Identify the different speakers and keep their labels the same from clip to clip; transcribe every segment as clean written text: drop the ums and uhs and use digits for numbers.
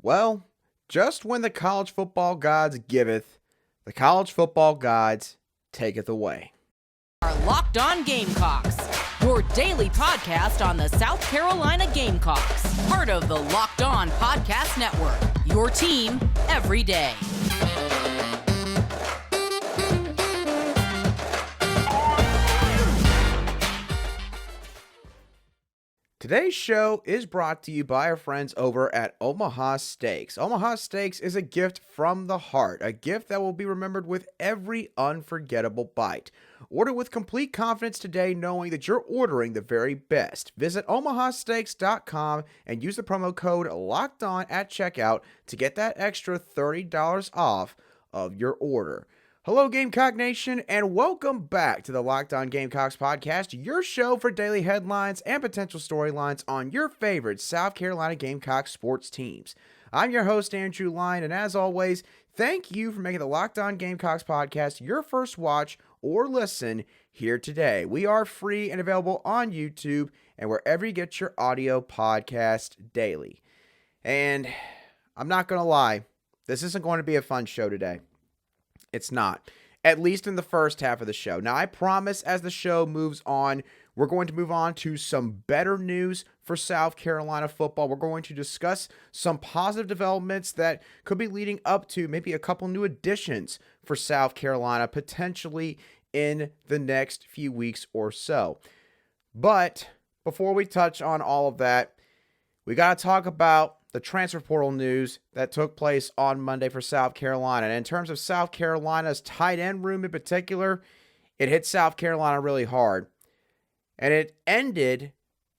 Speaker 1: Well, just when the college football gods giveth, the college football gods taketh away.
Speaker 2: Our Locked On Gamecocks, your daily podcast on the South Carolina Gamecocks, part of the Locked On Podcast Network, your team every day.
Speaker 1: Today's show is brought to you by our friends over at Omaha Steaks. Omaha Steaks is a gift from the heart, a gift that will be remembered with every unforgettable bite. Order with complete confidence today, knowing that you're ordering the very best. Visit omahasteaks.com and use the promo code LOCKEDON at checkout to get that extra $30 off of your order. Hello, Gamecock Nation, and welcome back to the Locked On Gamecocks podcast, your show for daily headlines and potential storylines on your favorite South Carolina Gamecock sports teams. I'm your host, Andrew Lyon, and as always, thank you for making the Locked On Gamecocks podcast your first watch or listen here today. We are free and available on YouTube and wherever you get your audio podcast daily. And I'm not going to lie, this isn't going to be a fun show today. It's not, at least in the first half of the show. Now, I promise as the show moves on, we're going to move on to some better news for South Carolina football. We're going to discuss some positive developments that could be leading up to maybe a couple new additions for South Carolina, potentially in the next few weeks or so. But before we touch on all of that, we got to talk about the transfer portal news that took place on Monday for South Carolina. And in terms of South Carolina's tight end room in particular, it hit South Carolina really hard. And it ended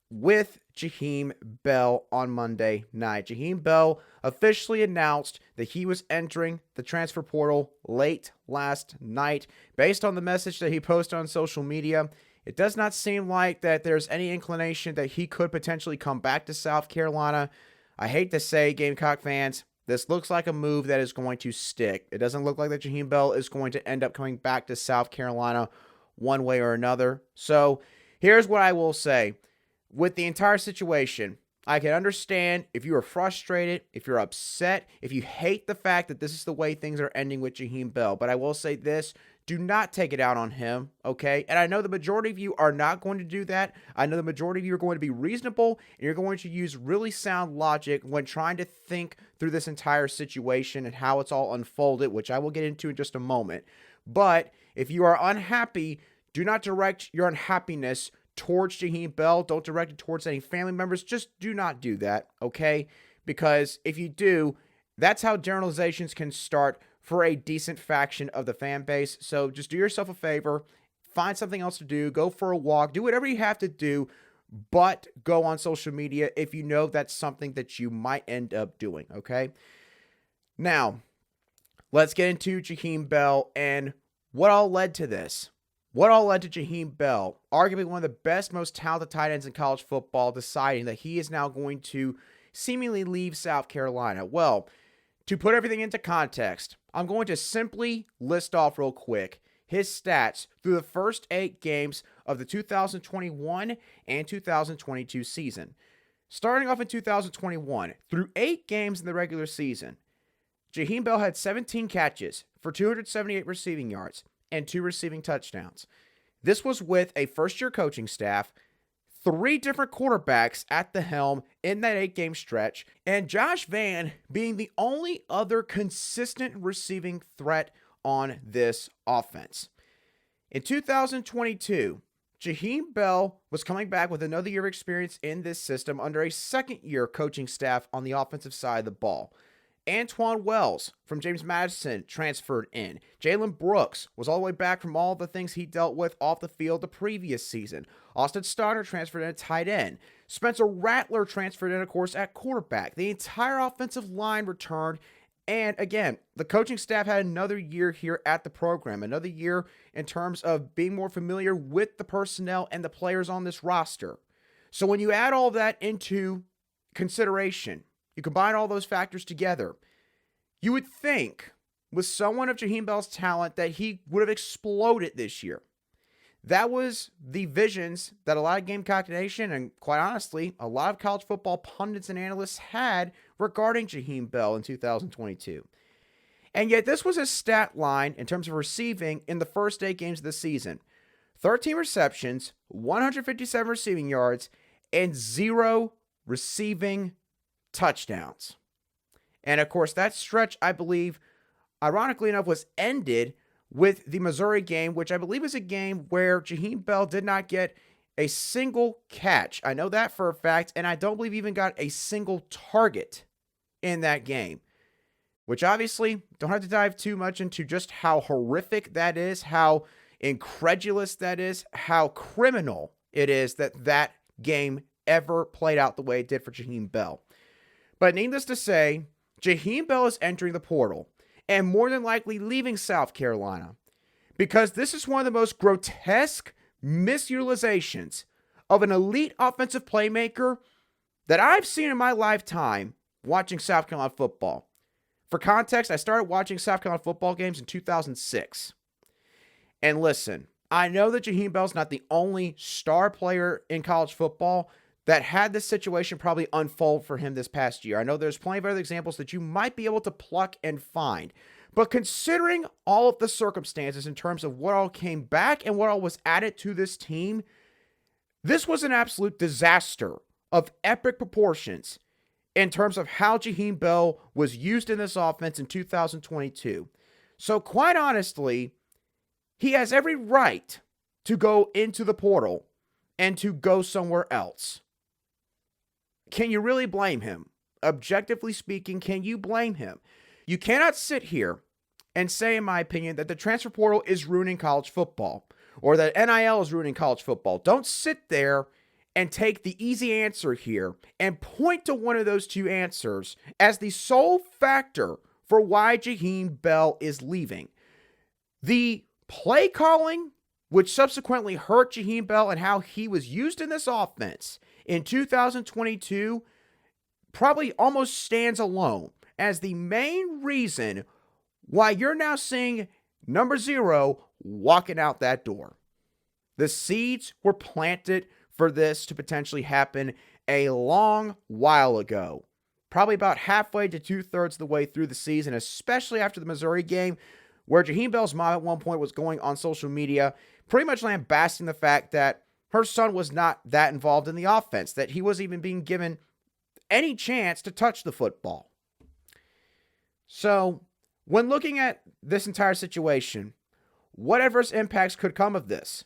Speaker 1: with Jaheim Bell on Monday night. Jaheim Bell officially announced that he was entering the transfer portal late last night. Based on the message that he posted on social media, it does not seem like that there's any inclination that he could potentially come back to South Carolina. I hate to say, Gamecock fans, this looks like a move that is going to stick. It doesn't look like that Jaheim Bell is going to end up coming back to South Carolina one way or another. So here's what I will say. With the entire situation, I can understand if you are frustrated, if you're upset, if you hate the fact that this is the way things are ending with Jaheim Bell. But I will say this. Do not take it out on him, okay? And I know the majority of you are not going to do that. I know the majority of you are going to be reasonable, and you're going to use really sound logic when trying to think through this entire situation and how it's all unfolded, which I will get into in just a moment. But if you are unhappy, do not direct your unhappiness towards Jaheim Bell. Don't direct it towards any family members. Just do not do that, okay? Because if you do, that's how generalizations can start for a decent faction of the fan base. So just do yourself a favor, find something else to do, go for a walk, do whatever you have to do, but go on social media if you know that's something that you might end up doing, okay? Now, let's get into Jaheim Bell and what all led to this. What all led to Jaheim Bell, arguably one of the best, most talented tight ends in college football, deciding that he is now going to seemingly leave South Carolina? Well, to put everything into context, I'm going to simply list off real quick his stats through the first 8 games of the 2021 and 2022 season. Starting off in 2021, through 8 games in the regular season, Jaheim Bell had 17 catches for 278 receiving yards and 2 receiving touchdowns. This was with a first-year coaching staff, 3 different quarterbacks at the helm in that 8-game stretch, and Josh Vann being the only other consistent receiving threat on this offense. In 2022, Jaheim Bell was coming back with another year of experience in this system under a second-year coaching staff on the offensive side of the ball. Antoine Wells from James Madison transferred in. Jalen Brooks was all the way back from all the things he dealt with off the field the previous season. Austin Stogner transferred in at tight end. Spencer Rattler transferred in, of course, at quarterback. The entire offensive line returned. And again, the coaching staff had another year here at the program, another year in terms of being more familiar with the personnel and the players on this roster. So when you add all that into consideration, you combine all those factors together, you would think with someone of Jaheim Bell's talent that he would have exploded this year. That was the visions that a lot of Gamecock Nation and, quite honestly, a lot of college football pundits and analysts had regarding Jaheim Bell in 2022. And yet this was his stat line in terms of receiving in the first 8 games of the season. 13 receptions, 157 receiving yards, and 0 receiving touchdowns. And of course, that stretch, I believe, ironically enough, was ended with the Missouri game, which I believe is a game where Jaheim Bell did not get a single catch. I know that for a fact, and I don't believe he even got a single target in that game. Which obviously, don't have to dive too much into just how horrific that is, how incredulous that is, how criminal it is that that game ever played out the way it did for Jaheim Bell. But needless to say, Jaheim Bell is entering the portal and more than likely leaving South Carolina because this is one of the most grotesque misutilizations of an elite offensive playmaker that I've seen in my lifetime watching South Carolina football. For context, I started watching South Carolina football games in 2006. And listen, I know that Jaheim Bell's not the only star player in college football that had this situation probably unfold for him this past year. I know there's plenty of other examples that you might be able to pluck and find. But considering all of the circumstances in terms of what all came back and what all was added to this team, this was an absolute disaster of epic proportions in terms of how Jaheim Bell was used in this offense in 2022. So quite honestly, he has every right to go into the portal and to go somewhere else. Can you really blame him? Objectively speaking, can you blame him? You cannot sit here and say, in my opinion, that the transfer portal is ruining college football or that NIL is ruining college football. Don't sit there and take the easy answer here and point to one of those two answers as the sole factor for why Jaheim Bell is leaving. The play calling, which subsequently hurt Jaheim Bell and how he was used in this offense in 2022, probably almost stands alone as the main reason why you're now seeing number 0 walking out that door. The seeds were planted for this to potentially happen a long while ago. Probably about halfway to 2/3 of the way through the season, especially after the Missouri game, where Jaheim Bell's mom at one point was going on social media, pretty much lambasting the fact that her son was not that involved in the offense, that he wasn't even being given any chance to touch the football. So, when looking at this entire situation, what adverse impacts could come of this?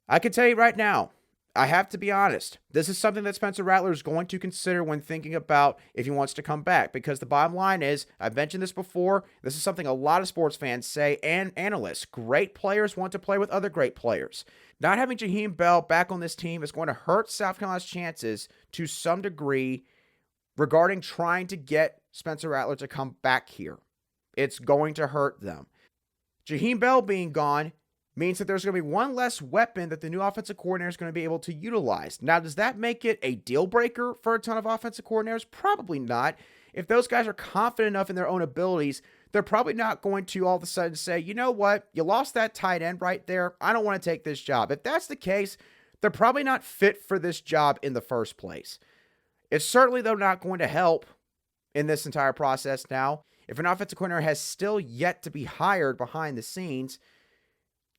Speaker 1: I can tell you right now, I have to be honest, this is something that Spencer Rattler is going to consider when thinking about if he wants to come back, because the bottom line is, I've mentioned this before, this is something a lot of sports fans say and analysts. Great players want to play with other great players. Not having Jaheim Bell back on this team is going to hurt South Carolina's chances to some degree regarding trying to get Spencer Rattler to come back here. It's going to hurt them. Jaheim Bell being gone means that there's going to be one less weapon that the new offensive coordinator is going to be able to utilize. Now, does that make it a deal breaker for a ton of offensive coordinators? Probably not. If those guys are confident enough in their own abilities, they're probably not going to all of a sudden say, you know what, you lost that tight end right there. I don't want to take this job. If that's the case, they're probably not fit for this job in the first place. It's certainly, though, not going to help in this entire process now if an offensive coordinator has still yet to be hired behind the scenes.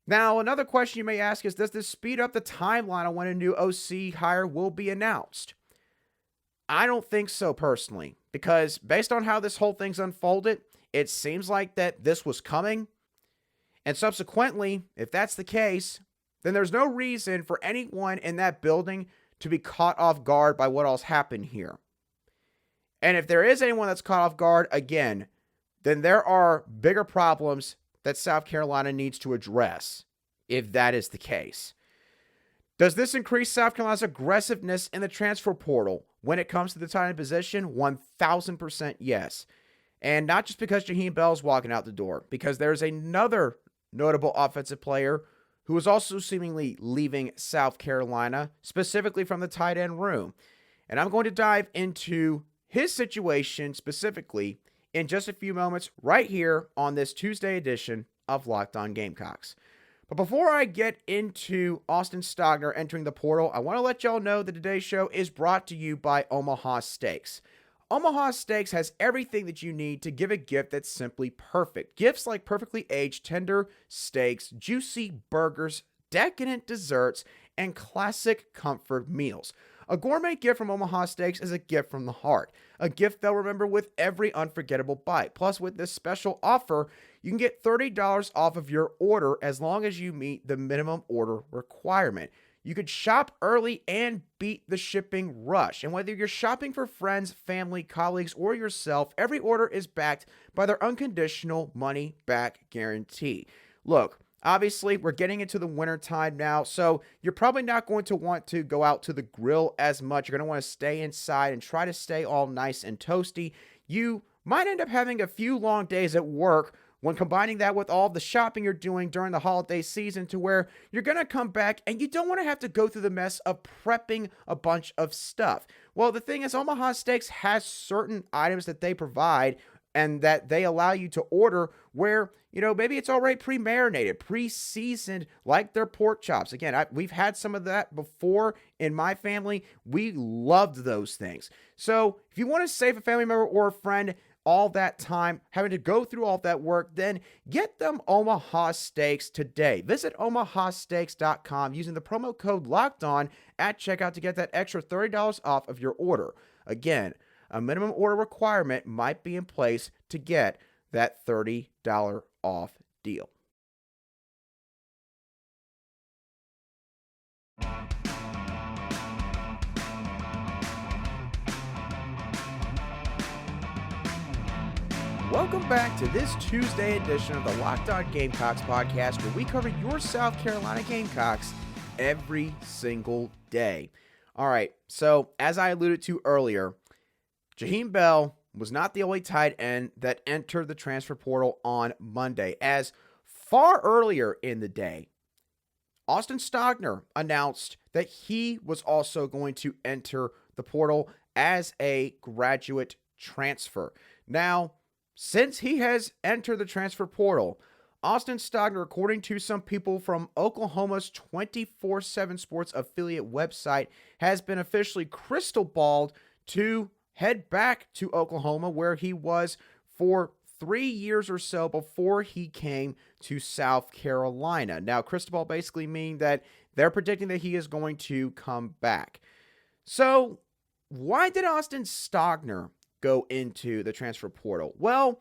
Speaker 1: Now, another question you may ask is, does this speed up the timeline on when a new OC hire will be announced? I don't think so personally, because based on how this whole thing's unfolded, it seems like that this was coming. And subsequently, if that's the case, then there's no reason for anyone in that building to be caught off guard by what all's happened here. And if there is anyone that's caught off guard, again, then there are bigger problems that South Carolina needs to address, if that is the case. Does this increase South Carolina's aggressiveness in the transfer portal when it comes to the tight end position? 1,000% yes. And not just because Jaheim Bell's walking out the door, because there's another notable offensive player who is also seemingly leaving South Carolina, specifically from the tight end room. And I'm going to dive into his situation specifically in just a few moments right here on this Tuesday edition of Locked On Gamecocks. But before I get into Austin Stogner entering the portal, I want to let y'all know that today's show is brought to you by Omaha Steaks. Omaha Steaks has everything that you need to give a gift that's simply perfect. Gifts like perfectly aged tender steaks, juicy burgers, decadent desserts, and classic comfort meals. A gourmet gift from Omaha Steaks is a gift from the heart, a gift they'll remember with every unforgettable bite. Plus, with this special offer, you can get $30 off of your order as long as you meet the minimum order requirement. You could shop early and beat the shipping rush. And whether you're shopping for friends, family, colleagues, or yourself, every order is backed by their unconditional money-back guarantee. Look, obviously, we're getting into the winter time now, so you're probably not going to want to go out to the grill as much. You're going to want to stay inside and try to stay all nice and toasty. You might end up having a few long days at work when combining that with all the shopping you're doing during the holiday season, to where you're going to come back and you don't want to have to go through the mess of prepping a bunch of stuff. Well, the thing is, Omaha Steaks has certain items that they provide and that they allow you to order where, maybe it's already pre-marinated, pre-seasoned, like their pork chops. Again, we've had some of that before in my family. We loved those things. So if you want to save a family member or a friend all that time, having to go through all that work, then get them Omaha Steaks today. Visit omahasteaks.com using the promo code LOCKEDON at checkout to get that extra $30 off of your order. Again, a minimum order requirement might be in place to get that $30 off deal. Welcome back to this Tuesday edition of the Locked On Gamecocks podcast, where we cover your South Carolina Gamecocks every single day. All right, so as I alluded to earlier, Jaheim Bell was not the only tight end that entered the transfer portal on Monday, as far earlier in the day, Austin Stogner announced that he was also going to enter the portal as a graduate transfer. Now, since he has entered the transfer portal, Austin Stogner, according to some people from Oklahoma's 24/7 Sports affiliate website, has been officially crystal balled to head back to Oklahoma, where he was for 3 years or so before he came to South Carolina. Now, crystal ball basically mean that they're predicting that he is going to come back. So, why did Austin Stogner go into the transfer portal? Well,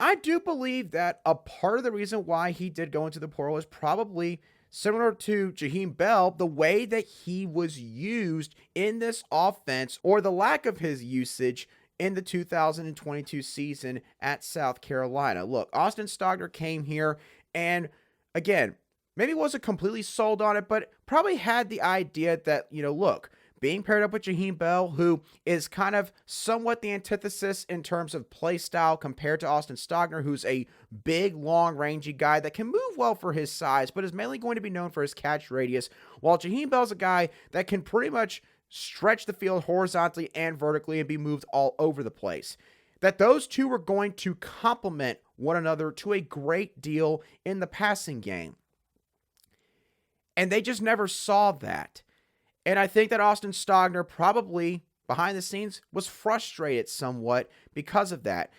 Speaker 1: I do believe that a part of the reason why he did go into the portal is probably similar to Jaheim Bell, the way that he was used in this offense, or the lack of his usage in the 2022 season at South Carolina. Look, Austin Stogner came here and, again, maybe wasn't completely sold on it, but probably had the idea that, look, being paired up with Jaheim Bell, who is kind of somewhat the antithesis in terms of play style compared to Austin Stogner, who's a big, long, rangy guy that can move well for his size, but is mainly going to be known for his catch radius, while Jaheim Bell's a guy that can pretty much stretch the field horizontally and vertically and be moved all over the place. That those two were going to complement one another to a great deal in the passing game. And they just never saw that. And I think that Austin Stogner probably, behind the scenes, was frustrated somewhat because of that.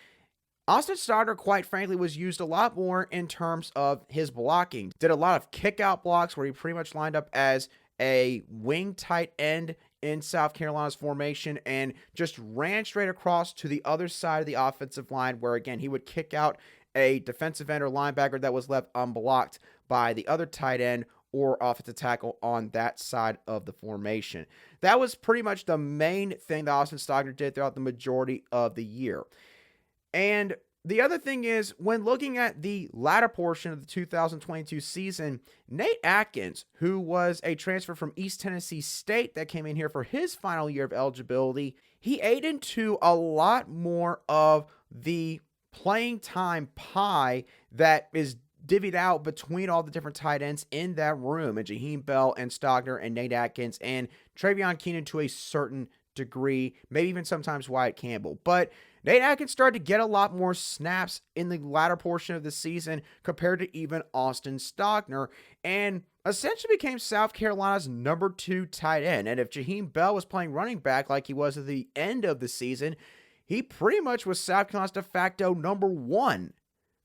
Speaker 1: Austin Stogner, quite frankly, was used a lot more in terms of his blocking. Did a lot of kick-out blocks where he pretty much lined up as a wing tight end in South Carolina's formation and just ran straight across to the other side of the offensive line, where, again, he would kick out a defensive end or linebacker that was left unblocked by the other tight end or offensive tackle on that side of the formation. That was pretty much the main thing that Austin Stogner did throughout the majority of the year. And the other thing is, when looking at the latter portion of the 2022 season, Nate Atkins, who was a transfer from East Tennessee State that came in here for his final year of eligibility, he ate into a lot more of the playing time pie that is divvied out between all the different tight ends in that room, and Jaheim Bell and Stogner and Nate Atkins and Travion Keenan to a certain degree, maybe even sometimes Wyatt Campbell. But Nate Atkins started to get a lot more snaps in the latter portion of the season compared to even Austin Stogner, and essentially became South Carolina's number 2 tight end. And if Jaheim Bell was playing running back like he was at the end of the season, he pretty much was South Carolina's de facto number 1,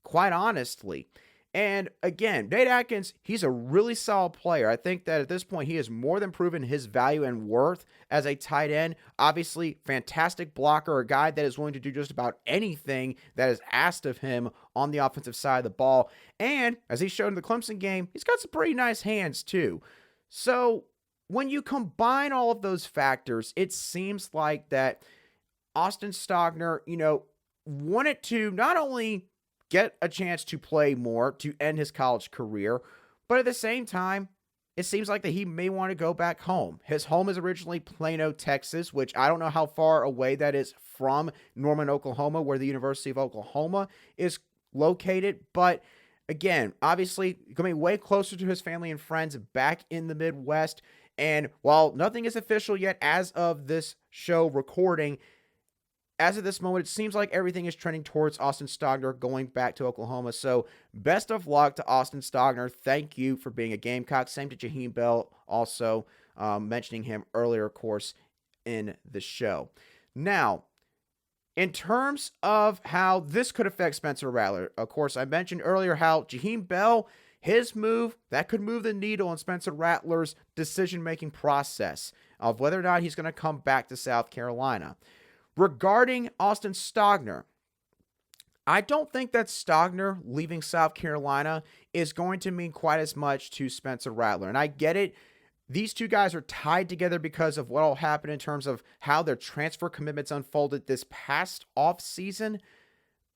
Speaker 1: quite honestly. And again, Nate Atkins, he's a really solid player. I think that at this point, he has more than proven his value and worth as a tight end. Obviously, fantastic blocker, a guy that is willing to do just about anything that is asked of him on the offensive side of the ball. And as he showed in the Clemson game, he's got some pretty nice hands too. So when you combine all of those factors, it seems like that Austin Stogner, wanted to not only get a chance to play more to end his college career, but at the same time, it seems like that he may want to go back home. His home is originally Plano, Texas, which I don't know how far away that is from Norman, Oklahoma, where the University of Oklahoma is located. But again, obviously, going to be way closer to his family and friends back in the Midwest. And while nothing is official yet as of this show recording, as of this moment, it seems like everything is trending towards Austin Stogner going back to Oklahoma. So best of luck to Austin Stogner. Thank you for being a Gamecock. Same to Jaheim Bell, also mentioning him earlier, of course, in the show. Now, in terms of how this could affect Spencer Rattler, of course, I mentioned earlier how Jaheim Bell, his move, that could move the needle in Spencer Rattler's decision-making process of whether or not he's going to come back to South Carolina. Regarding Austin Stogner, I don't think that Stogner leaving South Carolina is going to mean quite as much to Spencer Rattler. And I get it. These two guys are tied together because of what all happened in terms of how their transfer commitments unfolded this past offseason.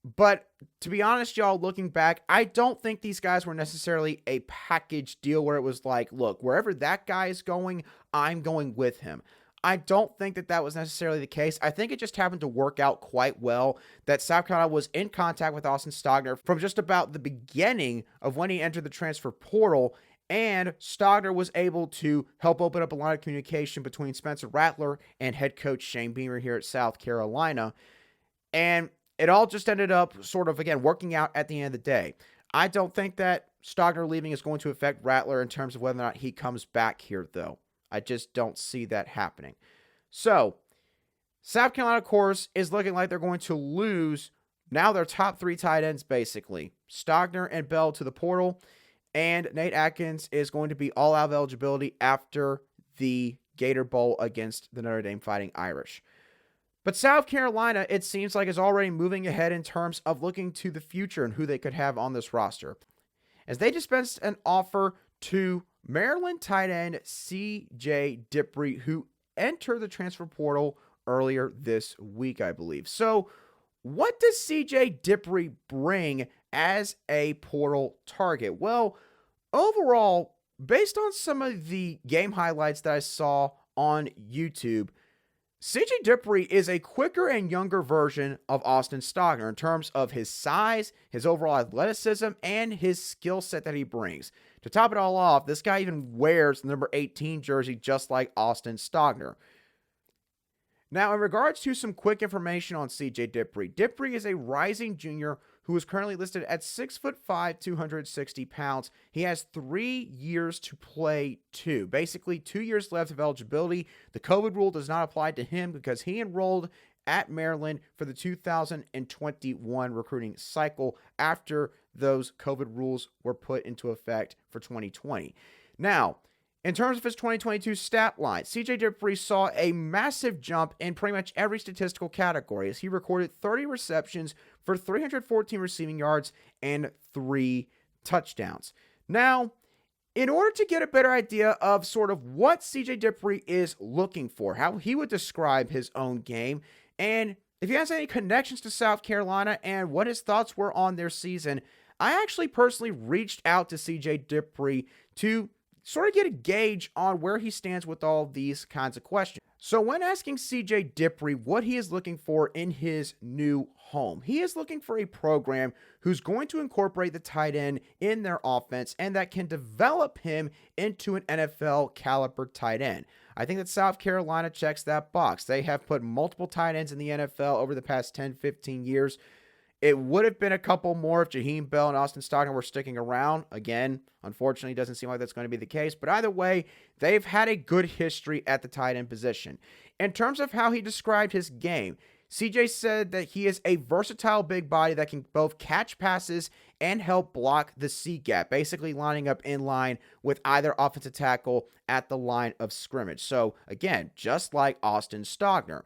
Speaker 1: But to be honest, y'all, looking back, I don't think these guys were necessarily a package deal where it was like, look, wherever that guy is going, I'm going with him. I don't think that that was necessarily the case. I think it just happened to work out quite well that South Carolina was in contact with Austin Stogner from just about the beginning of when he entered the transfer portal, and Stogner was able to help open up a line of communication between Spencer Rattler and head coach Shane Beamer here at South Carolina. And it all just ended up sort of, again, working out at the end of the day. I don't think that Stogner leaving is going to affect Rattler in terms of whether or not he comes back here, though. I just don't see that happening. So, South Carolina, of course, is looking like they're going to lose now their top 3 tight ends, basically. Stogner and Bell to the portal, and Nate Atkins is going to be all out of eligibility after the Gator Bowl against the Notre Dame Fighting Irish. But South Carolina, it seems like, is already moving ahead in terms of looking to the future and who they could have on this roster, as they dispensed an offer to Maryland tight end CJ Dippre, who entered the transfer portal earlier this week, I believe. So what does CJ Dippre bring as a portal target? Well, overall, based on some of the game highlights that I saw on YouTube, CJ Dippre is a quicker and younger version of Austin Stogner in terms of his size, his overall athleticism, and his skill set that he brings. To top it all off, this guy even wears the number 18 jersey just like Austin Stogner. Now, in regards to some quick information on CJ Dippre, Dippre is a rising junior who is currently listed at 6'5", 260 pounds. He has 3 years to play too. Basically, 2 years left of eligibility. The COVID rule does not apply to him because he enrolled at Maryland for the 2021 recruiting cycle after those COVID rules were put into effect for 2020. Now, in terms of his 2022 stat line, CJ Dippre saw a massive jump in pretty much every statistical category as he recorded 30 receptions for 314 receiving yards and 3 touchdowns. Now, in order to get a better idea of sort of what CJ Dippre is looking for, how he would describe his own game, and if he has any connections to South Carolina and what his thoughts were on their season, I actually personally reached out to CJ Dippre to sort of get a gauge on where he stands with all these kinds of questions. So, when asking CJ Dippre what he is looking for in his new home, he is looking for a program who's going to incorporate the tight end in their offense and that can develop him into an NFL caliber tight end. I think that South Carolina checks that box. They have put multiple tight ends in the NFL over the past 10, 15 years. It would have been a couple more if Jaheim Bell and Austin Stogner were sticking around. Again, unfortunately, it doesn't seem like that's going to be the case. But either way, they've had a good history at the tight end position. In terms of how he described his game, CJ said that he is a versatile big body that can both catch passes and help block the C gap, basically lining up in line with either offensive tackle at the line of scrimmage. So again, just like Austin Stogner.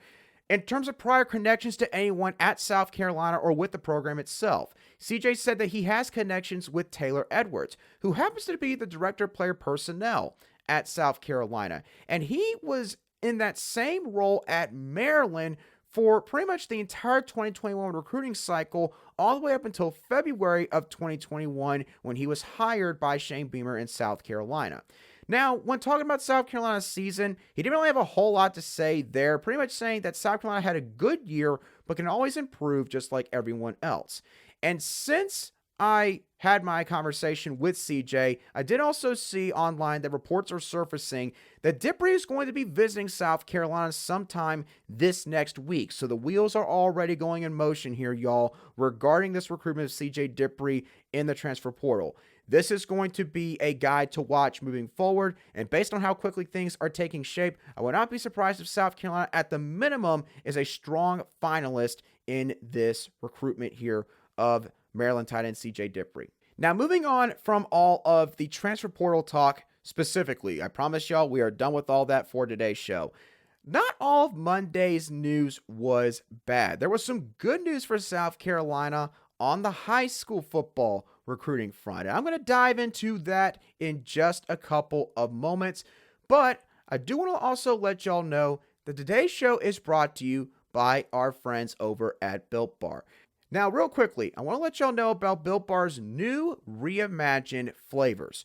Speaker 1: In terms of prior connections to anyone at South Carolina or with the program itself, CJ said that he has connections with Taylor Edwards, who happens to be the director of player personnel at South Carolina. And he was in that same role at Maryland for pretty much the entire 2021 recruiting cycle, all the way up until February of 2021 when he was hired by Shane Beamer in South Carolina. Now, when talking about South Carolina's season, he didn't really have a whole lot to say there, pretty much saying that South Carolina had a good year, but can always improve just like everyone else. And since I had my conversation with CJ, I did also see online that reports are surfacing that Dippre is going to be visiting South Carolina sometime this next week. So the wheels are already going in motion here, y'all, regarding this recruitment of CJ Dippre in the transfer portal. This is going to be a guide to watch moving forward, and based on how quickly things are taking shape, I would not be surprised if South Carolina, at the minimum, is a strong finalist in this recruitment here of Maryland tight end CJ Dippre. Now, moving on from all of the transfer portal talk specifically, I promise y'all we are done with all that for today's show. Not all of Monday's news was bad. There was some good news for South Carolina on the high school football recruiting front. And I'm going to dive into that in just a couple of moments. But I do want to also let y'all know that today's show is brought to you by our friends over at Built Bar. Now, real quickly, I want to let y'all know about Built Bar's new reimagined flavors: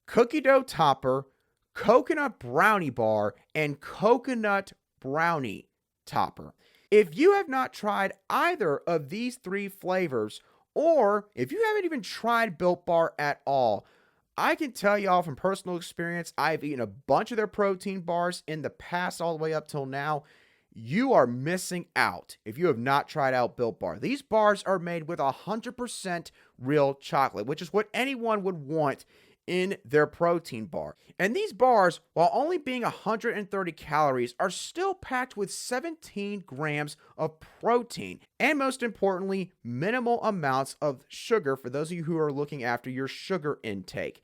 Speaker 1: cookie dough topper, coconut brownie bar, and coconut brownie topper. If you have not tried either of these three flavors, or if you haven't even tried Built Bar at all, I can tell y'all from personal experience, I've eaten a bunch of their protein bars in the past all the way up till now. You are missing out if you have not tried out Built Bar. These bars are made with 100% real chocolate, which is what anyone would want in their protein bar. And these bars, while only being 130 calories, are still packed with 17 grams of protein. And most importantly, minimal amounts of sugar for those of you who are looking after your sugar intake.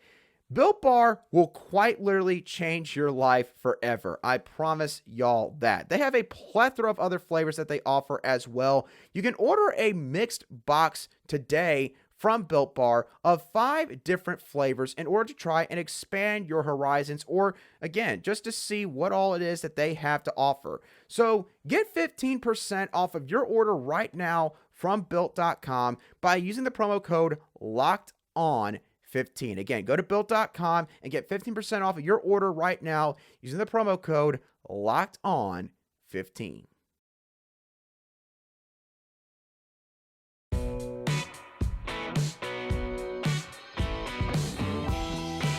Speaker 1: Built Bar will quite literally change your life forever. I promise y'all that. They have a plethora of other flavors that they offer as well. You can order a mixed box today from Built Bar of 5 different flavors in order to try and expand your horizons, or again, just to see what all it is that they have to offer. So get 15% off of your order right now from Built.com by using the promo code LOCKEDON15. Again, go to Built.com and get 15% off of your order right now using the promo code LOCKEDON15.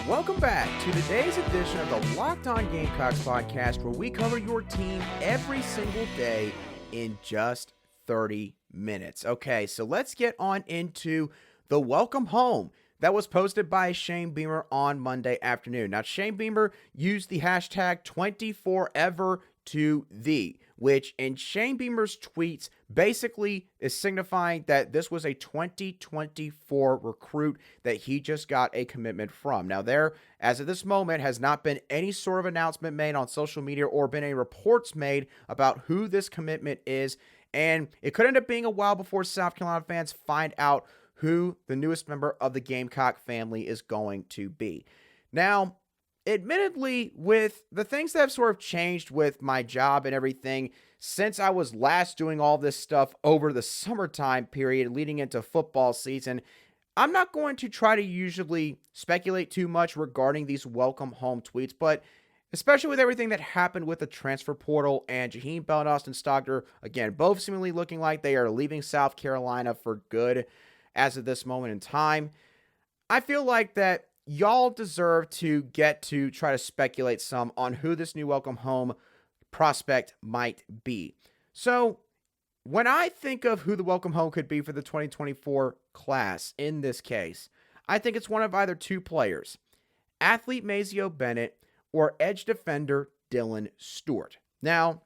Speaker 1: Welcome back to today's edition of the Locked On Gamecocks podcast, where we cover your team every single day in just 30 minutes. Okay, so let's get on into the welcome home that was posted by Shane Beamer on Monday afternoon. Now, Shane Beamer used the hashtag 24EverToThee, which in Shane Beamer's tweets basically is signifying that this was a 2024 recruit that he just got a commitment from. Now, there, as of this moment, has not been any sort of announcement made on social media or been any reports made about who this commitment is, and it could end up being a while before South Carolina fans find out who the newest member of the Gamecock family is going to be. Now, admittedly, with the things that have sort of changed with my job and everything since I was last doing all this stuff over the summertime period leading into football season, I'm not going to try to usually speculate too much regarding these welcome home tweets, but especially with everything that happened with the transfer portal and Jaheim Bell and Austin Stogner, again, both seemingly looking like they are leaving South Carolina for good as of this moment in time. I feel like that y'all deserve to get to try to speculate some on who this new welcome home prospect might be. So, when I think of who the welcome home could be for the 2024 class in this case, I think it's one of either two players, athlete Mazeo Bennett or edge defender Dylan Stewart. Now,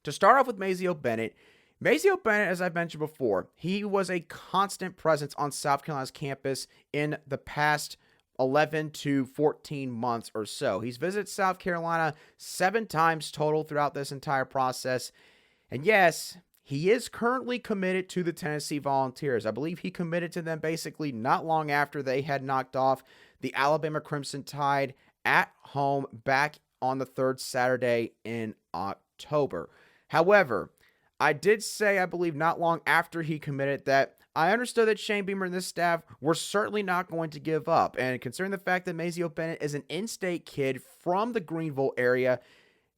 Speaker 1: to start off with Mazeo Bennett, as I've mentioned before, he was a constant presence on South Carolina's campus in the past 11 to 14 months or so. He's visited South Carolina 7 times total throughout this entire process. And yes, he is currently committed to the Tennessee Volunteers. I believe he committed to them basically not long after they had knocked off the Alabama Crimson Tide at home back on the third Saturday in October. However, I did say, I believe not long after he committed, that I understood that Shane Beamer and this staff were certainly not going to give up. And considering the fact that Mazeo Bennett is an in-state kid from the Greenville area,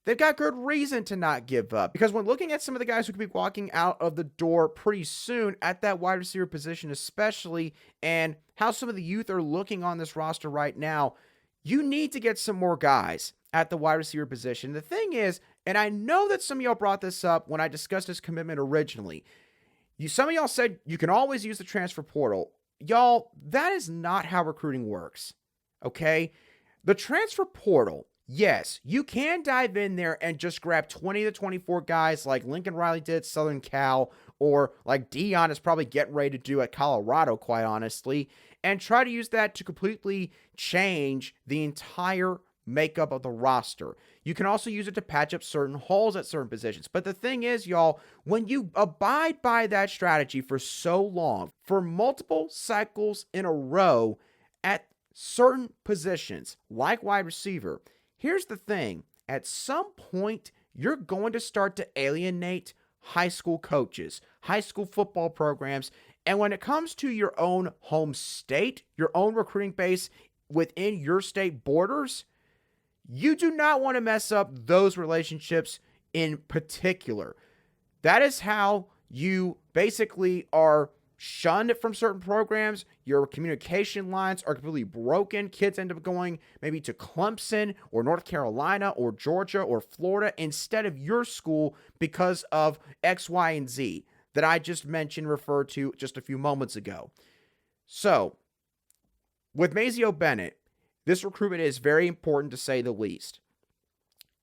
Speaker 1: they've got good reason to not give up. Because when looking at some of the guys who could be walking out of the door pretty soon at that wide receiver position especially, and how some of the youth are looking on this roster right now, you need to get some more guys at the wide receiver position. The thing is, and I know that some of y'all brought this up when I discussed his commitment originally, some of y'all said you can always use the transfer portal. Y'all, that is not how recruiting works, okay? The transfer portal, yes, you can dive in there and just grab 20 to 24 guys like Lincoln Riley did at Southern Cal, or like Dion is probably getting ready to do at Colorado, quite honestly, and try to use that to completely change the entire makeup of the roster. You can also use it to patch up certain holes at certain positions. But the thing is, y'all, when you abide by that strategy for so long, for multiple cycles in a row at certain positions, like wide receiver, here's the thing. At some point, you're going to start to alienate high school coaches, high school football programs, and when it comes to your own home state, your own recruiting base within your state borders, you do not want to mess up those relationships in particular. That is how you basically are shunned from certain programs. Your communication lines are completely broken. Kids end up going maybe to Clemson or North Carolina or Georgia or Florida instead of your school because of X, Y, and Z that I just mentioned, referred to just a few moments ago. So, with Mazeo Bennett, this recruitment is very important to say the least.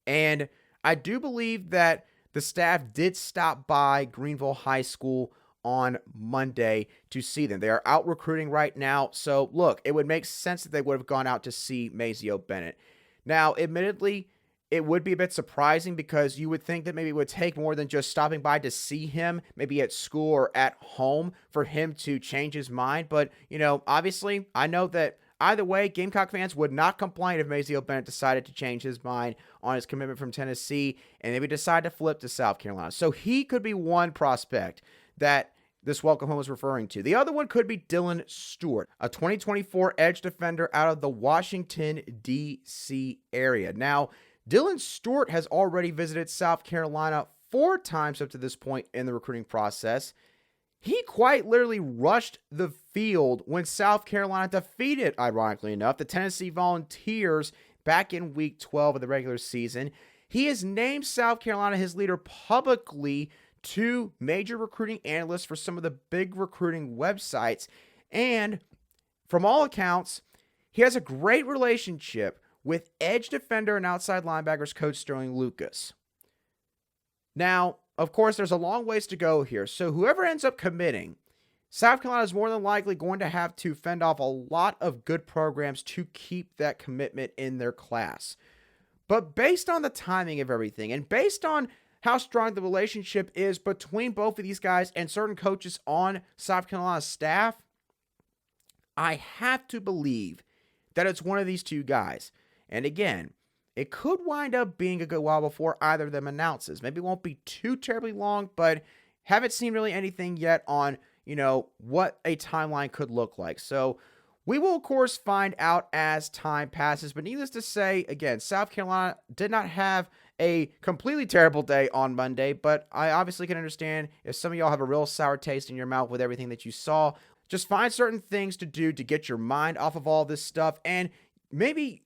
Speaker 1: And I do believe that the staff did stop by Greenville High School on Monday to see them. They are out recruiting right now. So look, it would make sense that they would have gone out to see Mazeo Bennett. Now, admittedly, it would be a bit surprising because you would think that maybe it would take more than just stopping by to see him, maybe at school or at home, for him to change his mind. But, obviously, I know that either way, Gamecock fans would not complain if Mazeo Bennett decided to change his mind on his commitment from Tennessee and maybe decide to flip to South Carolina. So he could be one prospect that this welcome home is referring to. The other one could be Dylan Stewart, a 2024 edge defender out of the Washington, D.C. area. Now, Dylan Stewart has already visited South Carolina 4 times up to this point in the recruiting process. He quite literally rushed the field when South Carolina defeated, ironically enough, the Tennessee Volunteers back in Week 12 of the regular season. He has named South Carolina his leader publicly to major recruiting analysts for some of the big recruiting websites. And from all accounts, he has a great relationship with edge defender and outside linebackers coach Sterling Lucas. Now, of course, there's a long ways to go here. So whoever ends up committing, South Carolina is more than likely going to have to fend off a lot of good programs to keep that commitment in their class. But based on the timing of everything and based on how strong the relationship is between both of these guys and certain coaches on South Carolina's staff, I have to believe that it's one of these two guys. And again, it could wind up being a good while before either of them announces. Maybe it won't be too terribly long, but haven't seen really anything yet on, what a timeline could look like. So We will, of course, find out as time passes, but needless to say, again, South Carolina did not have a completely terrible day on Monday, but I obviously can understand if some of y'all have a real sour taste in your mouth with everything that you saw. Just find certain things to do to get your mind off of all this stuff and maybe,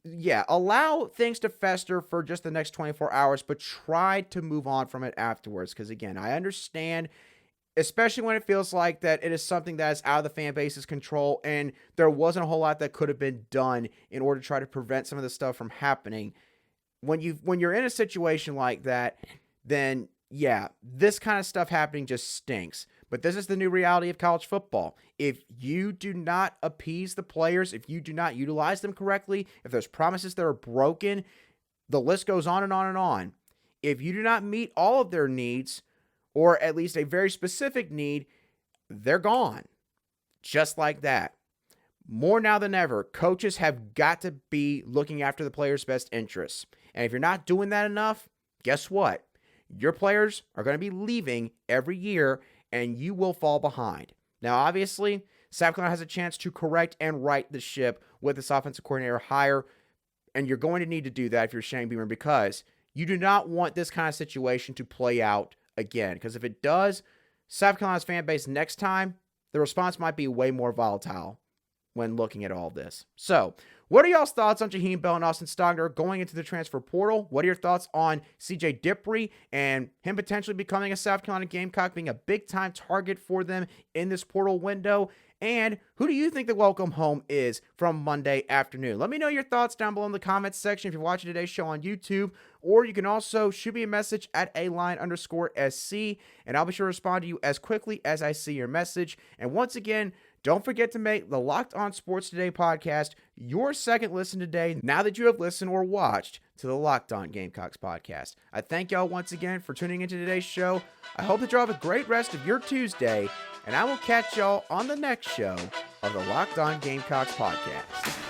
Speaker 1: allow things to fester for just the next 24 hours, but try to move on from it afterwards. Because again, I understand, especially when it feels like that it is something that is out of the fan base's control and there wasn't a whole lot that could have been done in order to try to prevent some of the stuff from happening. When you're in a situation like that, then this kind of stuff happening just stinks. But this is the new reality of college football. If you do not appease the players, if you do not utilize them correctly, if there's promises that are broken, the list goes on and on and on. If you do not meet all of their needs, or at least a very specific need, they're gone. Just like that. More now than ever, coaches have got to be looking after the players' best interests. And if you're not doing that enough, guess what? Your players are going to be leaving every year, and you will fall behind. Now, obviously, South Carolina has a chance to correct and right the ship with this offensive coordinator hire, and you're going to need to do that if you're Shane Beamer, because you do not want this kind of situation to play out again, because if it does, South Carolina's fan base next time, the response might be way more volatile when looking at all this. So, what are y'all's thoughts on Jaheim Bell and Austin Stogner going into the transfer portal? What are your thoughts on CJ Dippre and him potentially becoming a South Carolina Gamecock, being a big-time target for them in this portal window? And who do you think the welcome home is from Monday afternoon? Let me know your thoughts down below in the comments section if you're watching today's show on YouTube, or you can also shoot me a message at @aline_SC, and I'll be sure to respond to you as quickly as I see your message. And once again, don't forget to make the Locked On Sports Today podcast your second listen today now that you have listened or watched to the Locked On Gamecocks podcast. I thank y'all once again for tuning into today's show. I hope that y'all have a great rest of your Tuesday, and I will catch y'all on the next show of the Locked On Gamecocks podcast.